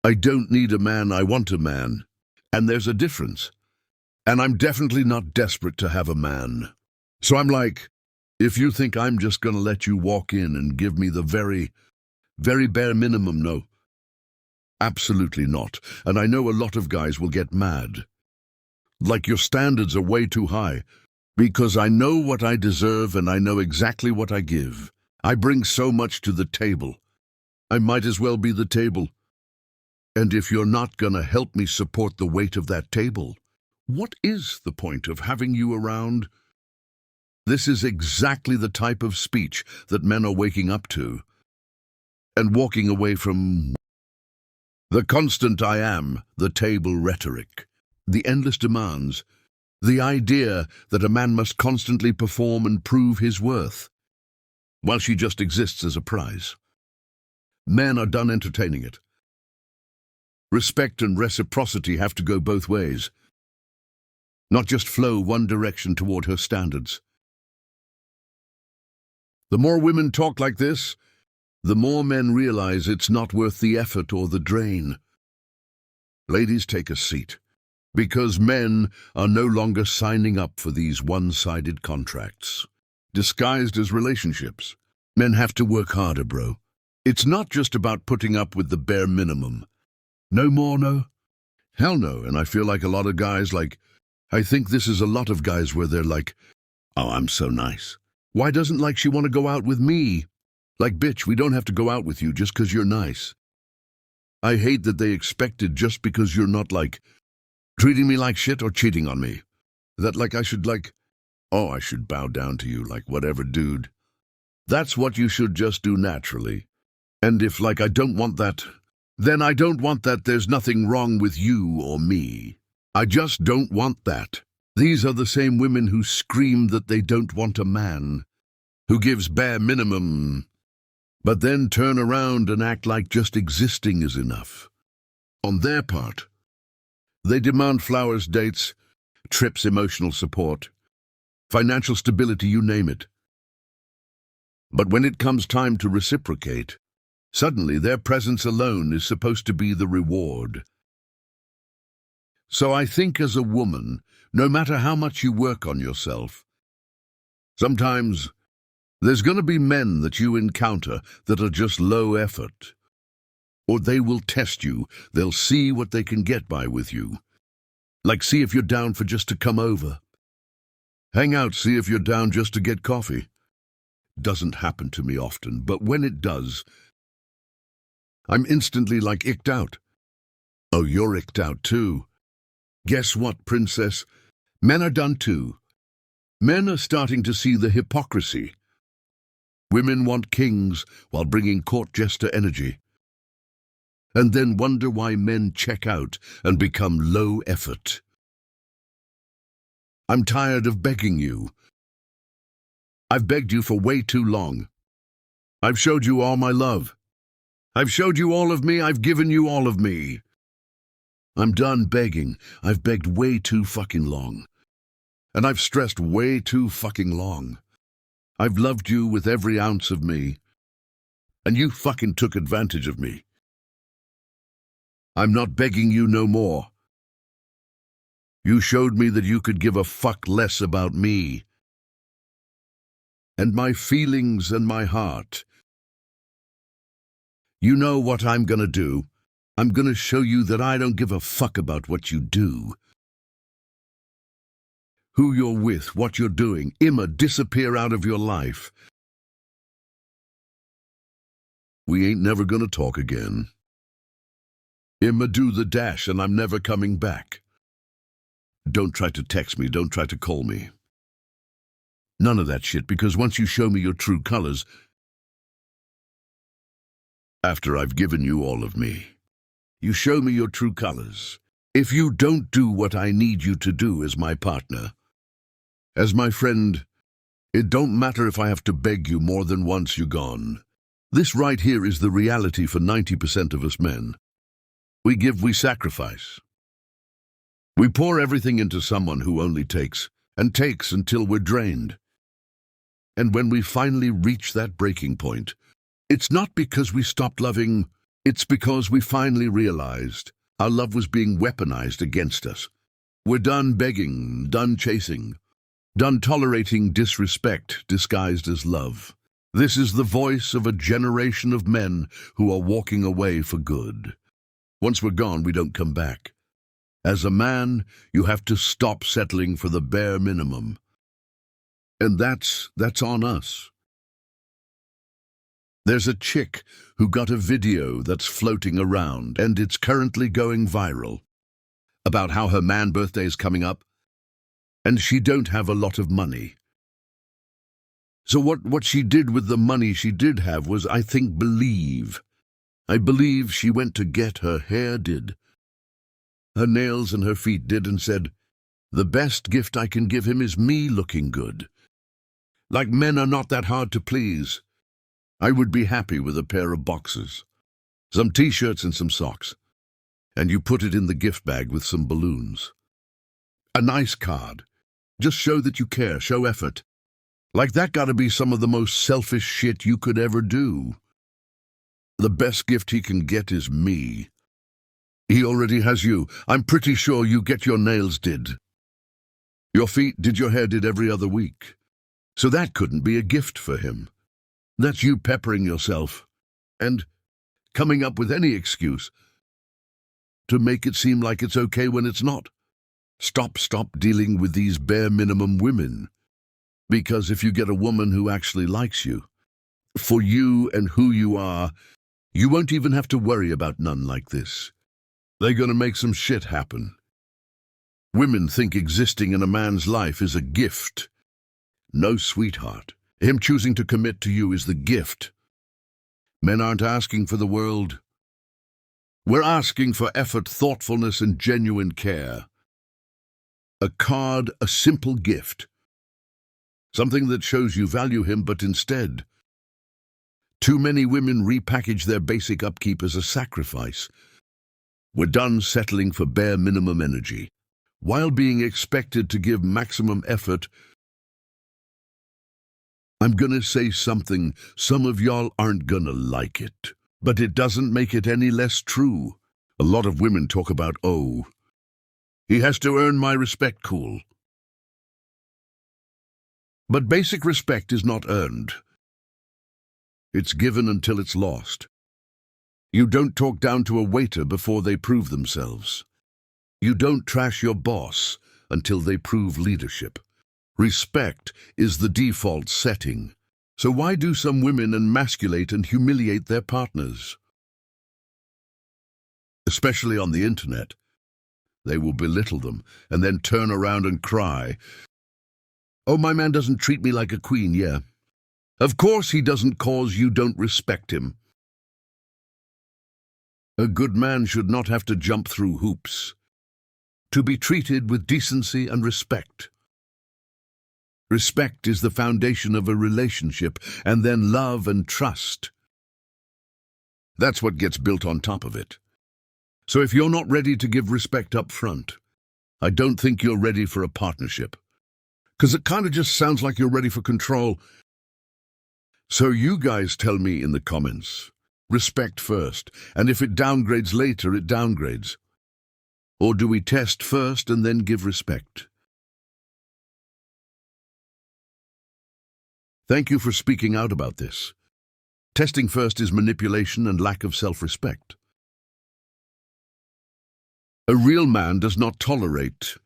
I don't need a man, I want a man. And there's a difference. And I'm definitely not desperate to have a man. So I'm like, if you think I'm just gonna let you walk in and give me the very, very bare minimum, no. Absolutely not. And I know a lot of guys will get mad. Like your standards are way too high. Because I know what I deserve and I know exactly what I give. I bring so much to the table. I might as well be the table. And if you're not gonna help me support the weight of that table, what is the point of having you around? This is exactly the type of speech that men are waking up to and walking away from. The constant I am, the table rhetoric, the endless demands, the idea that a man must constantly perform and prove his worth, while she just exists as a prize. Men are done entertaining it. Respect and reciprocity have to go both ways, not just flow one direction toward her standards. The more women talk like this, the more men realize it's not worth the effort or the drain. Ladies, take a seat, because men are no longer signing up for these one-sided contracts, disguised as relationships. Men have to work harder, bro. It's not just about putting up with the bare minimum. No more, no? Hell no. And I feel like a lot of guys, I think this is a lot of guys where they're like, oh, I'm so nice. Why doesn't she want to go out with me? Like, bitch, we don't have to go out with you just because you're nice. I hate that they expected just because you're not, treating me like shit or cheating on me. That, I should, I should bow down to you, whatever, dude. That's what you should just do naturally. And if, I don't want that, then I don't want that. There's nothing wrong with you or me. I just don't want that. These are the same women who scream that they don't want a man, who gives bare minimum, but then turn around and act like just existing is enough. On their part, they demand flowers, dates, trips, emotional support, financial stability, you name it. But when it comes time to reciprocate, suddenly their presence alone is supposed to be the reward. So I think as a woman, no matter how much you work on yourself, sometimes there's going to be men that you encounter that are just low effort. Or they will test you. They'll see what they can get by with you. See if you're down for just to come over. Hang out, see if you're down just to get coffee. Doesn't happen to me often, but when it does, I'm instantly icked out. Oh, you're icked out too. Guess what, princess? Men are done too. Men are starting to see the hypocrisy. Women want kings while bringing court jester energy. And then wonder why men check out and become low effort. I'm tired of begging you. I've begged you for way too long. I've showed you all my love. I've showed you all of me. I've given you all of me. I'm done begging. I've begged way too fucking long. And I've stressed way too fucking long. I've loved you with every ounce of me. And you fucking took advantage of me. I'm not begging you no more. You showed me that you could give a fuck less about me. And my feelings and my heart. You know what I'm gonna do? I'm gonna show you that I don't give a fuck about what you do. Who you're with, what you're doing. I'ma disappear out of your life. We ain't never gonna talk again. I'ma do the dash and I'm never coming back. Don't try to text me, don't try to call me. None of that shit, because once you show me your true colors, after I've given you all of me, you show me your true colors. If you don't do what I need you to do as my partner, as my friend, it don't matter if I have to beg you more than once, you're gone. This right here is the reality for 90% of us men. We give, we sacrifice. We pour everything into someone who only takes, and takes until we're drained. And when we finally reach that breaking point, it's not because we stopped loving, It's because we finally realized our love was being weaponized against us. We're done begging, done chasing, done tolerating disrespect disguised as love. This is the voice of a generation of men who are walking away for good. Once we're gone, we don't come back. As a man, you have to stop settling for the bare minimum. And that's on us. There's a chick who got a video that's floating around, and it's currently going viral, about how her man birthday's coming up, and she don't have a lot of money. So what she did with the money she did have was, I think, believe. I believe she went to get her hair did, her nails and her feet did, and said, the best gift I can give him is me looking good. Like men are not that hard to please. I would be happy with a pair of boxers, some t-shirts and some socks, and you put it in the gift bag with some balloons. A nice card. Just show that you care, show effort. Like that gotta be some of the most selfish shit you could ever do. The best gift he can get is me. He already has you. I'm pretty sure you get your nails did. Your feet did, your hair did every other week. So that couldn't be a gift for him. That's you peppering yourself and coming up with any excuse to make it seem like it's okay when it's not. Stop dealing with these bare minimum women. Because if you get a woman who actually likes you, for you and who you are, you won't even have to worry about none like this. They're gonna make some shit happen. Women think existing in a man's life is a gift. No, sweetheart. Him choosing to commit to you is the gift. Men aren't asking for the world. We're asking for effort, thoughtfulness, and genuine care. A card, a simple gift. Something that shows you value him, but instead, too many women repackage their basic upkeep as a sacrifice. We're done settling for bare minimum energy, while being expected to give maximum effort. I'm gonna say something, some of y'all aren't gonna like it, but it doesn't make it any less true. A lot of women talk about, oh, he has to earn my respect, cool. But basic respect is not earned. It's given until it's lost. You don't talk down to a waiter before they prove themselves. You don't trash your boss until they prove leadership. Respect is the default setting. So why do some women emasculate and humiliate their partners? Especially on the internet. They will belittle them and then turn around and cry, oh, my man doesn't treat me like a queen, yeah. Of course he doesn't, cause you don't respect him. A good man should not have to jump through hoops to be treated with decency and respect. Respect is the foundation of a relationship, and then love and trust. That's what gets built on top of it. So if you're not ready to give respect up front, I don't think you're ready for a partnership. Because it kind of just sounds like you're ready for control. So you guys tell me in the comments, respect first, and if it downgrades later, it downgrades. Or do we test first and then give respect? Thank you for speaking out about this. Testing first is manipulation and lack of self-respect. A real man does not tolerate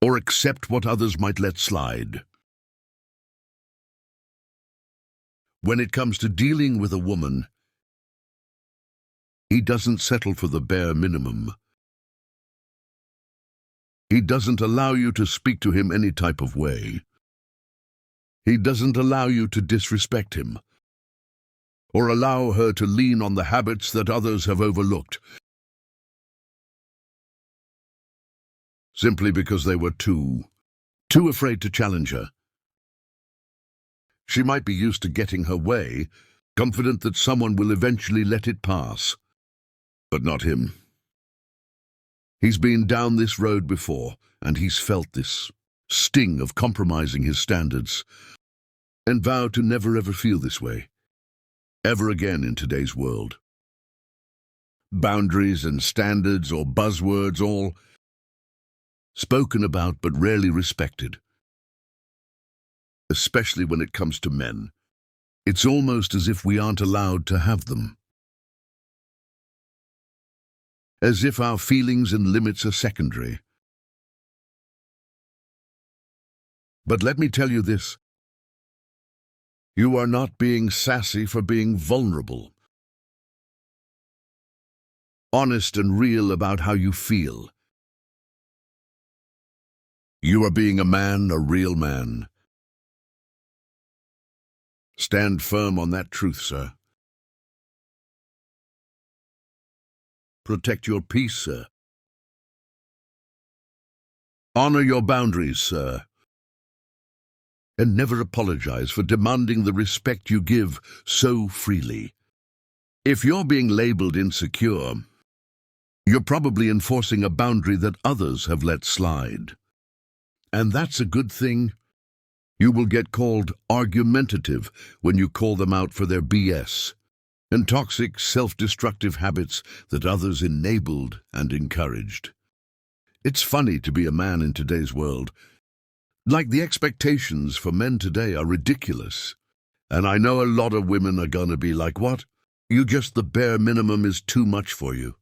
or accept what others might let slide. When it comes to dealing with a woman, he doesn't settle for the bare minimum. He doesn't allow you to speak to him any type of way. He doesn't allow you to disrespect him, or allow her to lean on the habits that others have overlooked, simply because they were too afraid to challenge her. She might be used to getting her way, confident that someone will eventually let it pass, but not him. He's been down this road before, and he's felt this sting of compromising his standards, and vowed to never ever feel this way. ever again in today's world. Boundaries and standards or buzzwords, all spoken about but rarely respected. Especially when it comes to men. It's almost as if we aren't allowed to have them. As if our feelings and limits are secondary. But let me tell you this. You are not being sassy for being vulnerable. Honest and real about how you feel. You are being a man, a real man. Stand firm on that truth, sir. Protect your peace, sir. Honor your boundaries, sir. And never apologize for demanding the respect you give so freely. If you're being labeled insecure, you're probably enforcing a boundary that others have let slide. And that's a good thing. You will get called argumentative when you call them out for their BS and toxic, self-destructive habits that others enabled and encouraged. It's funny to be a man in today's world. Like, the expectations for men today are ridiculous. And I know a lot of women are gonna be like, what? The bare minimum is too much for you.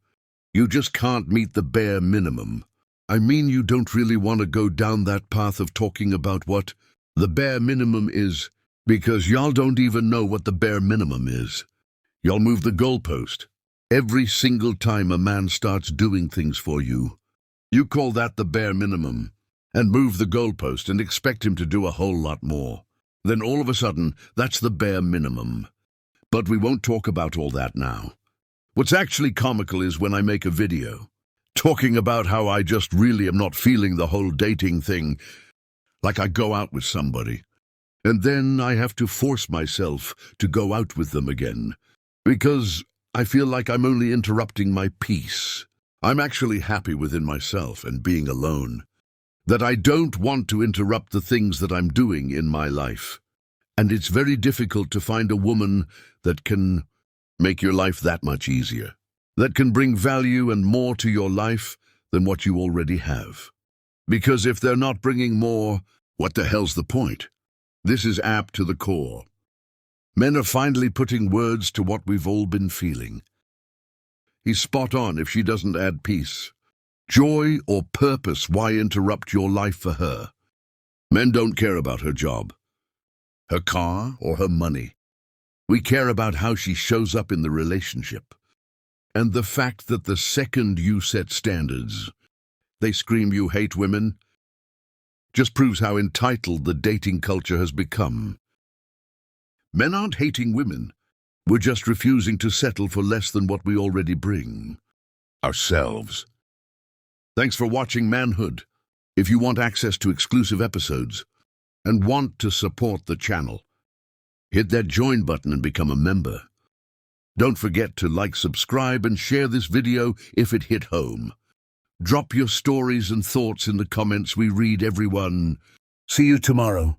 You just can't meet the bare minimum. I mean, you don't really want to go down that path of talking about what the bare minimum is, because y'all don't even know what the bare minimum is. Y'all move the goalpost. Every single time a man starts doing things for you, you call that the bare minimum, and move the goalpost and expect him to do a whole lot more. Then all of a sudden, that's the bare minimum. But we won't talk about all that now. What's actually comical is when I make a video talking about how I just really am not feeling the whole dating thing, like I go out with somebody, and then I have to force myself to go out with them again, because I feel like I'm only interrupting my peace. I'm actually happy within myself and being alone, that I don't want to interrupt the things that I'm doing in my life. And it's very difficult to find a woman that can make your life that much easier, that can bring value and more to your life than what you already have. Because if they're not bringing more, what the hell's the point? This is apt to the core. Men are finally putting words to what we've all been feeling. He's spot on if she doesn't add peace, joy, or purpose. Why interrupt your life for her? Men don't care about her job, her car, or her money. We care about how she shows up in the relationship. And the fact that the second you set standards, they scream you hate women, just proves how entitled the dating culture has become. Men aren't hating women. We're just refusing to settle for less than what we already bring ourselves. Thanks for watching Manhood. If you want access to exclusive episodes and want to support the channel, hit that join button and become a member. Don't forget to like, subscribe, and share this video if it hit home. Drop your stories and thoughts in the comments. We read everyone. See you tomorrow.